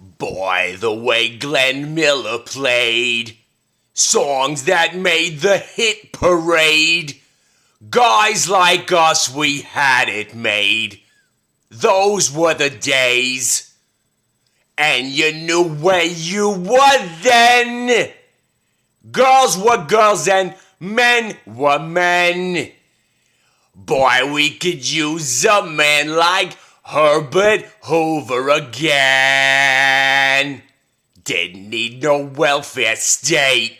Boy, the way Glenn Miller played. Songs that made the hit parade. Guys like us, we had it made. Those were the days. And you knew where you were then. Girls were girls and men were men. Boy, we could use a man like Herbert Hoover again. Didn't need no welfare state.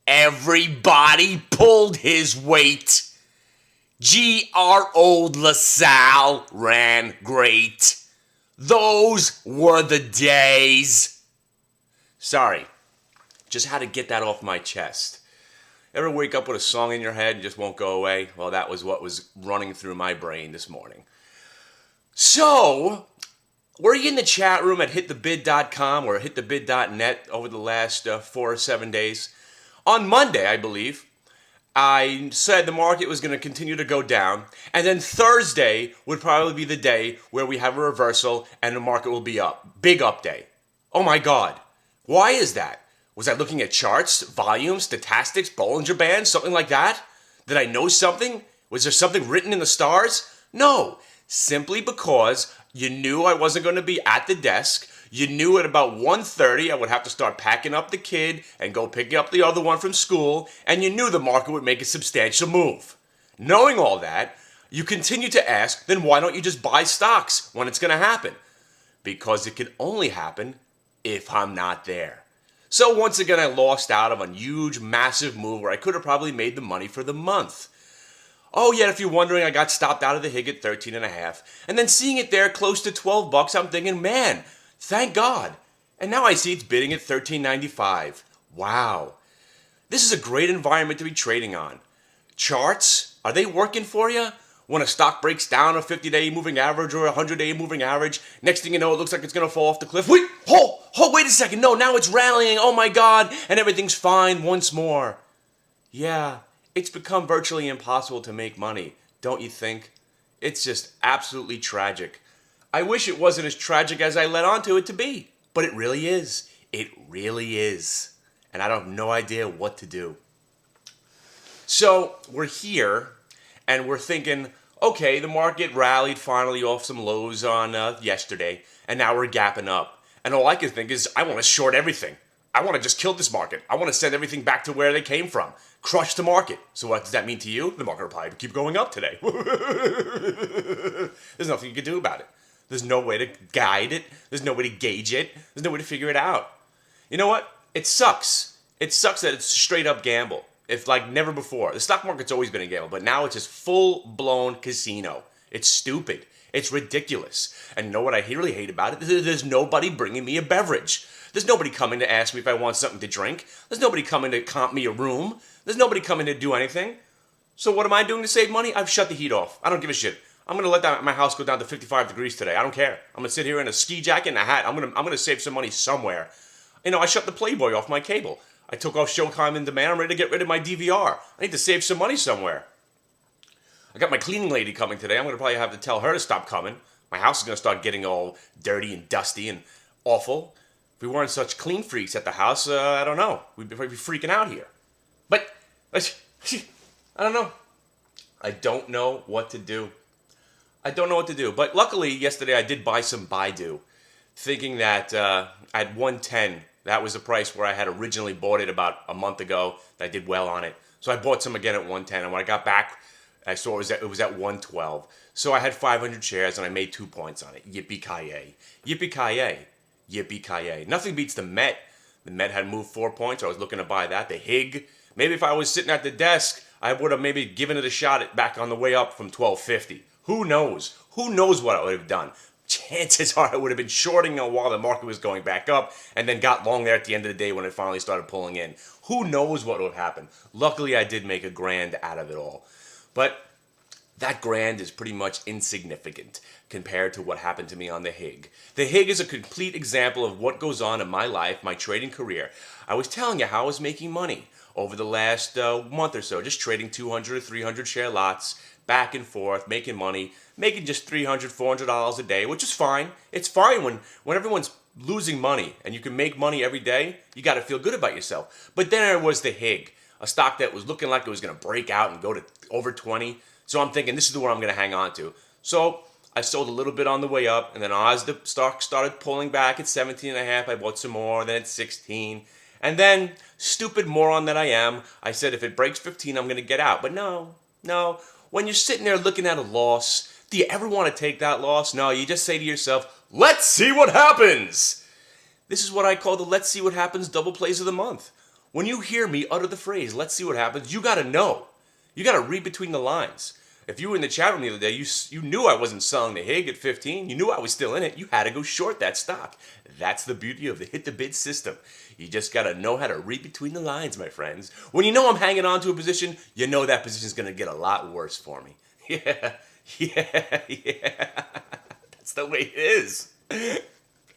Everybody pulled his weight. G.R. Old LaSalle ran great. Those were the days. Sorry, just had to get that off my chest. Ever wake up with a song in your head and just won't go away? Well, that was what was running through my brain this morning. So, were you in the chat room at hitthebid.com or hitthebid.net over the last 4 or 7 days? On Monday, I believe, I said the market was going to continue to go down, and then Thursday would probably be the day where we have a reversal and the market will be up. Big up day. Oh my God. Why is that? Was I looking at charts, volumes, statistics, Bollinger Bands, something like that? Did I know something? Was there something written in the stars? No. Simply because you knew I wasn't going to be at the desk. You knew at about 1:30 I would have to start packing up the kid and go picking up the other one from school, and you knew the market would make a substantial move. Knowing all that, you continue to ask, then why don't you just buy stocks when it's going to happen? Because it can only happen if I'm not there. So once again, I lost out on a huge, massive move where I could have probably made the money for the month. Oh, yeah, if you're wondering, I got stopped out of the HIG at 13.5. And then seeing it there close to $12, I'm thinking, man, thank God. And now I see it's bidding at $13.95. Wow. This is a great environment to be trading on. Charts, are they working for you? When a stock breaks down a 50-day moving average or a 100-day moving average, next thing you know, it looks like it's going to fall off the cliff. Wait, wait a second. No, now it's rallying. Oh my God. And everything's fine once more. Yeah, it's become virtually impossible to make money, don't you think? It's just absolutely tragic. I wish it wasn't as tragic as I led on to it to be, but it really is. It really is. And I have no idea what to do. So we're here, and we're thinking, okay, the market rallied finally off some lows on yesterday, and now we're gapping up. And all I can think is, I want to short everything. I want to just kill this market. I want to send everything back to where they came from. Crush the market. So what does that mean to you? The market will probably keep going up today. There's nothing you can do about it. There's no way to guide it. There's no way to gauge it. There's no way to figure it out. You know what? It sucks. It sucks that it's a straight up gamble. If like never before. The stock market's always been a gamble, but now it's just full-blown casino. It's stupid. It's ridiculous. And you know what I really hate about it? There's nobody bringing me a beverage. There's nobody coming to ask me if I want something to drink. There's nobody coming to comp me a room. There's nobody coming to do anything. So what am I doing to save money? I've shut the heat off. I don't give a shit. I'm going to let my house go down to 55 degrees today. I don't care. I'm going to sit here in a ski jacket and a hat. I'm going to save some money somewhere. You know, I shut the Playboy off my cable. I took off Showtime in demand. I'm ready to get rid of my DVR. I need to save some money somewhere. I got my cleaning lady coming today. I'm going to probably have to tell her to stop coming. My house is going to start getting all dirty and dusty and awful. If we weren't such clean freaks at the house, I don't know. We'd be freaking out here. But, I don't know. I don't know what to do. But luckily, yesterday I did buy some Baidu, thinking that at 110, that was the price where I had originally bought it about a month ago. I did well on it. So I bought some again at 110. And when I got back, I saw it was at 112. So I had 500 shares and I made 2 points on it. Yippee-ki-yay. Yippee-ki-yay. Yippee-ki-yay. Nothing beats the Met. The Met had moved 4 points. So I was looking to buy that. The HIG. Maybe if I was sitting at the desk, I would have maybe given it a shot back on the way up from 1250. Who knows? Who knows what I would have done? Chances are I would have been shorting while the market was going back up and then got long there at the end of the day when it finally started pulling in. Who knows what would happen? Luckily, I did make a grand out of it all. But that grand is pretty much insignificant compared to what happened to me on the HIG. The HIG is a complete example of what goes on in my life, my trading career. I was telling you how I was making money over the last month or so, just trading 200 or 300 share lots, back and forth, making money, making just $300, $400 a day, which is fine. It's fine when everyone's losing money and you can make money every day, you got to feel good about yourself. But then there was the HIG, a stock that was looking like it was going to break out and go to over 20. So I'm thinking this is the one I'm going to hang on to. So I sold a little bit on the way up, and then as the stock started pulling back at 17 and a half, I bought some more, then at 16. And then, stupid moron that I am, I said if it breaks 15, I'm going to get out. But no. When you're sitting there looking at a loss, do you ever want to take that loss? No, you just say to yourself, let's see what happens. This is what I call the let's see what happens double plays of the month. When you hear me utter the phrase, let's see what happens, you got to know. You got to read between the lines. If you were in the chat room the other day, you knew I wasn't selling the HIG at 15. You knew I was still in it. You had to go short that stock. That's the beauty of the hit the bid system. You just got to know how to read between the lines, my friends. When you know I'm hanging on to a position, you know that position is going to get a lot worse for me. Yeah. That's the way it is.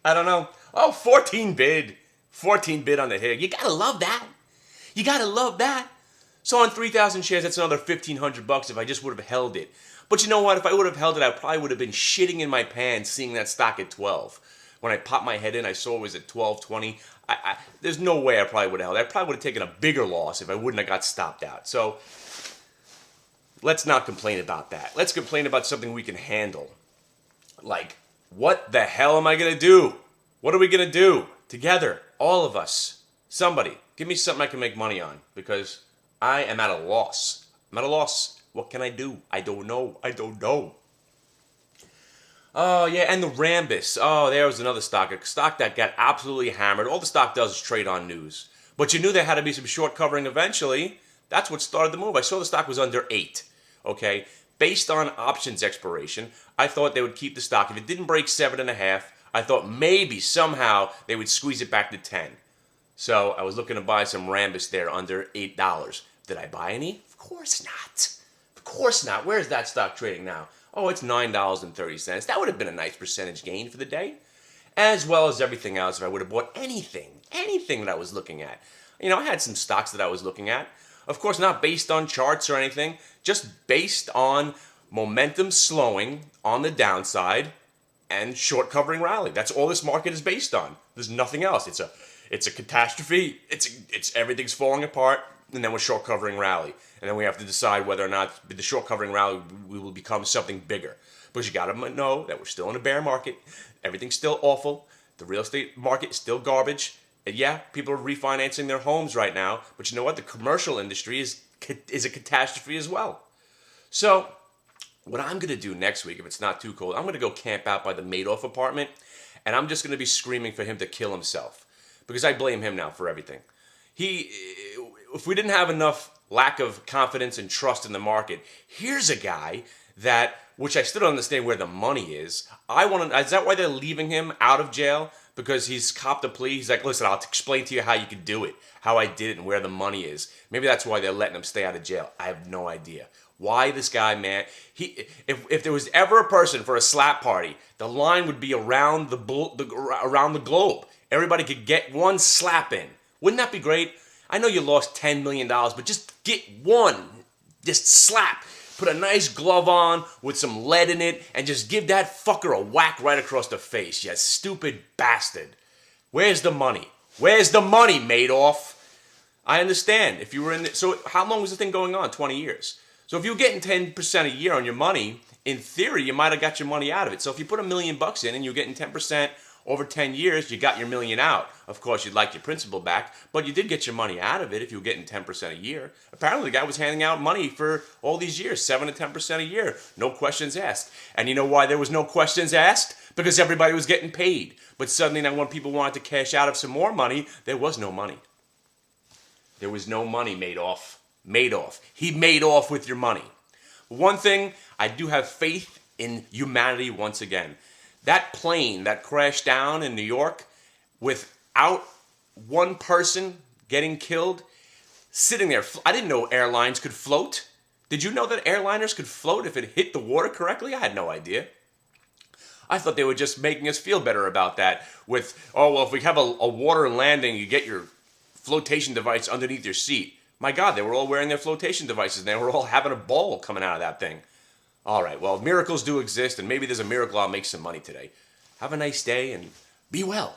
I don't know. Oh, 14 bid. 14 bid on the HIG. You got to love that. You got to love that. So on 3,000 shares, that's another $1,500 if I just would have held it. But you know what? If I would have held it, I probably would have been shitting in my pants seeing that stock at 12. When I popped my head in, I saw it was at 12.20. There's no way I probably would have held it. I probably would have taken a bigger loss if I wouldn't have got stopped out. So let's not complain about that. Let's complain about something we can handle. Like, what the hell am I going to do? What are we going to do together? All of us. Somebody. Give me something I can make money on, because I am at a loss. I'm at a loss. What can I do? I don't know. Oh, yeah, and the Rambus. Oh, there was another stock. A stock that got absolutely hammered. All the stock does is trade on news. But you knew there had to be some short covering eventually. That's what started the move. I saw the stock was under 8. Okay? Based on options expiration, I thought they would keep the stock. If it didn't break 7.5, I thought maybe somehow they would squeeze it back to 10. So I was looking to buy some Rambus there under $8. Did I buy any? Of course not. Of course not. Where is that stock trading now? Oh, it's $9.30. That would have been a nice percentage gain for the day. As well as everything else if I would have bought anything that I was looking at. You know, I had some stocks that I was looking at. Of course, not based on charts or anything. Just based on momentum slowing on the downside and short covering rally. That's all this market is based on. There's nothing else. It's a catastrophe. It's everything's falling apart, and then we're short covering rally, and then we have to decide whether or not the short covering rally we will become something bigger. But you got to know that we're still in a bear market. Everything's still awful. The real estate market is still garbage. And yeah, people are refinancing their homes right now, but you know what? The commercial industry is a catastrophe as well. So what I'm going to do next week, if it's not too cold, I'm going to go camp out by the Madoff apartment, and I'm just going to be screaming for him to kill himself. Because I blame him now for everything. If we didn't have enough lack of confidence and trust in the market, here's a guy that, which I still don't understand where the money is. Is that why they're leaving him out of jail? Because he's copped a plea. He's like, listen, I'll explain to you how you could do it, how I did it, and where the money is. Maybe that's why they're letting him stay out of jail. I have no idea. Why this guy, man? If there was ever a person for a slap party, the line would be around the globe. Everybody could get one slap in. Wouldn't that be great? I know you lost $10 million, but just get one. Just slap. Put a nice glove on with some lead in it and just give that fucker a whack right across the face, you stupid bastard. Where's the money? Where's the money, Madoff? I understand. If you were in so how long was the thing going on? 20 years. So if you were getting 10% a year on your money, in theory, you might have got your money out of it. So if you put $1 million in and you're getting 10%, over 10 years, you got your $1 million out. Of course, you'd like your principal back, but you did get your money out of it if you were getting 10% a year. Apparently, the guy was handing out money for all these years, 7 to 10% a year. No questions asked. And you know why there was no questions asked? Because everybody was getting paid. But suddenly, now when people wanted to cash out of some more money, there was no money. There was no money, Madoff. Madoff. He made off with your money. One thing, I do have faith in humanity once again. That plane that crashed down in New York without one person getting killed, sitting there. I didn't know airlines could float. Did you know that airliners could float if it hit the water correctly? I had no idea. I thought they were just making us feel better about that with, oh, well, if we have a water landing, you get your flotation device underneath your seat. My God, they were all wearing their flotation devices, and they were all having a ball coming out of that thing. All right, well, miracles do exist, and maybe there's a miracle I'll make some money today. Have a nice day, and be well.